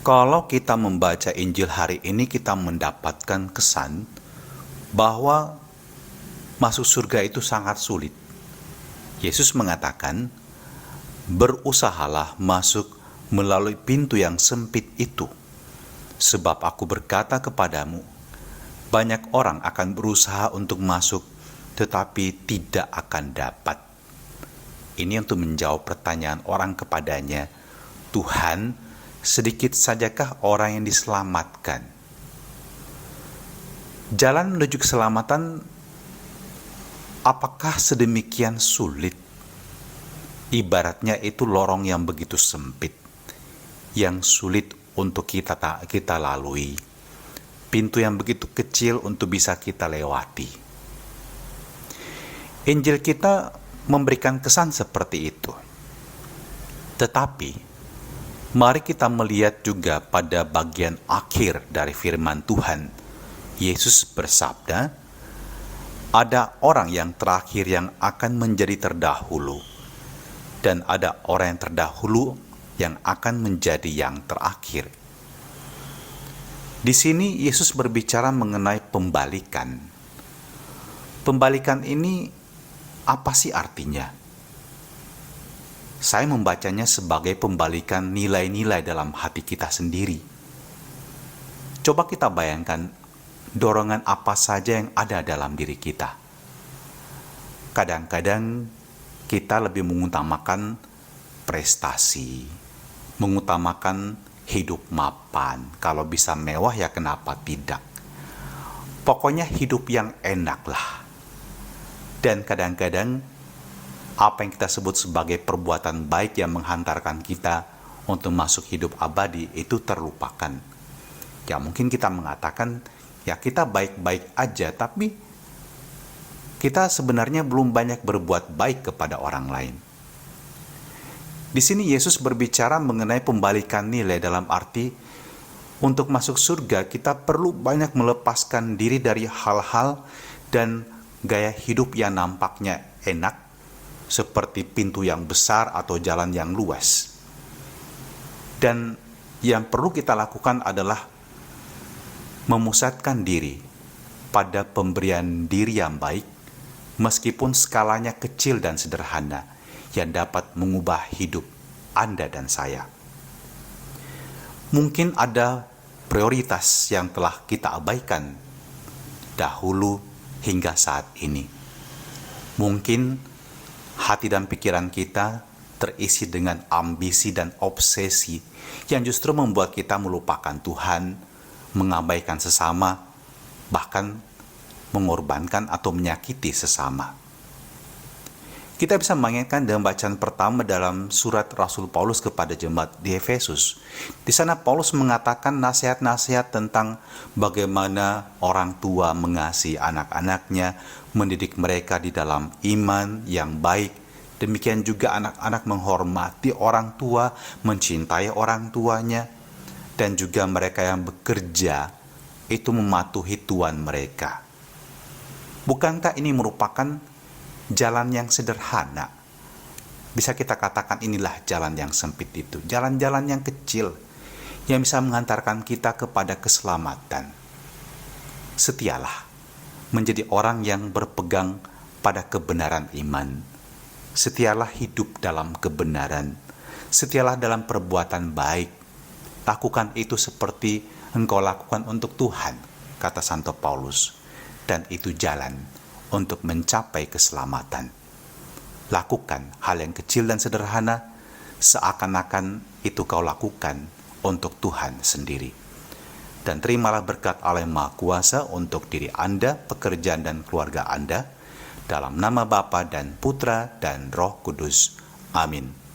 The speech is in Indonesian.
Kalau kita membaca Injil hari ini, kita mendapatkan kesan bahwa masuk surga itu sangat sulit. Yesus mengatakan, "Berusahalah masuk melalui pintu yang sempit itu, sebab aku berkata kepadamu, banyak orang akan berusaha untuk masuk, tetapi tidak akan dapat." Ini untuk menjawab pertanyaan orang kepadanya, "Tuhan, sedikit sajakah orang yang diselamatkan?" Jalan menuju keselamatan apakah sedemikian sulit? Ibaratnya itu lorong yang begitu sempit, yang sulit untuk kita lalui, pintu yang begitu kecil untuk bisa kita lewati. Injil kita memberikan kesan seperti itu. Tetapi mari kita melihat juga pada bagian akhir dari firman Tuhan. Yesus bersabda, ada orang yang terakhir yang akan menjadi terdahulu, dan ada orang yang terdahulu yang akan menjadi yang terakhir. Di sini Yesus berbicara mengenai pembalikan. Pembalikan ini apa sih artinya? Saya membacanya sebagai pembalikan nilai-nilai dalam hati kita sendiri. Coba kita bayangkan dorongan apa saja yang ada dalam diri kita. Kadang-kadang kita lebih mengutamakan prestasi, mengutamakan hidup mapan. Kalau bisa mewah ya kenapa tidak? Pokoknya hidup yang enak lah. Dan kadang-kadang apa yang kita sebut sebagai perbuatan baik yang menghantarkan kita untuk masuk hidup abadi itu terlupakan. Ya mungkin kita mengatakan, ya kita baik-baik aja, tapi kita sebenarnya belum banyak berbuat baik kepada orang lain. Di sini Yesus berbicara mengenai pembalikan nilai dalam arti untuk masuk surga kita perlu banyak melepaskan diri dari hal-hal dan gaya hidup yang nampaknya enak, seperti pintu yang besar atau jalan yang luas. Dan yang perlu kita lakukan adalah memusatkan diri pada pemberian diri yang baik, meskipun skalanya kecil dan sederhana, yang dapat mengubah hidup Anda dan saya. Mungkin ada prioritas yang telah kita abaikan dahulu hingga saat ini. Mungkin hati dan pikiran kita terisi dengan ambisi dan obsesi yang justru membuat kita melupakan Tuhan, mengabaikan sesama, bahkan mengorbankan atau menyakiti sesama. Kita bisa mengingatkan dalam bacaan pertama dalam surat Rasul Paulus kepada jemaat di Efesus. Di sana Paulus mengatakan nasihat-nasihat tentang bagaimana orang tua mengasihi anak-anaknya, mendidik mereka di dalam iman yang baik. Demikian juga anak-anak menghormati orang tua, mencintai orang tuanya, dan juga mereka yang bekerja itu mematuhi tuan mereka. Bukankah ini merupakan jalan yang sederhana? Bisa kita katakan inilah jalan yang sempit itu, jalan-jalan yang kecil yang bisa menghantarkan kita kepada keselamatan. Setialah menjadi orang yang berpegang pada kebenaran iman. Setialah hidup dalam kebenaran. Setialah dalam perbuatan baik. Lakukan itu seperti engkau lakukan untuk Tuhan, kata Santo Paulus. Dan itu jalan untuk mencapai keselamatan. Lakukan hal yang kecil dan sederhana, seakan-akan itu kau lakukan untuk Tuhan sendiri. Dan terimalah berkat Allah yang Maha Kuasa untuk diri Anda, pekerjaan dan keluarga Anda, dalam nama Bapa dan Putra dan Roh Kudus. Amin.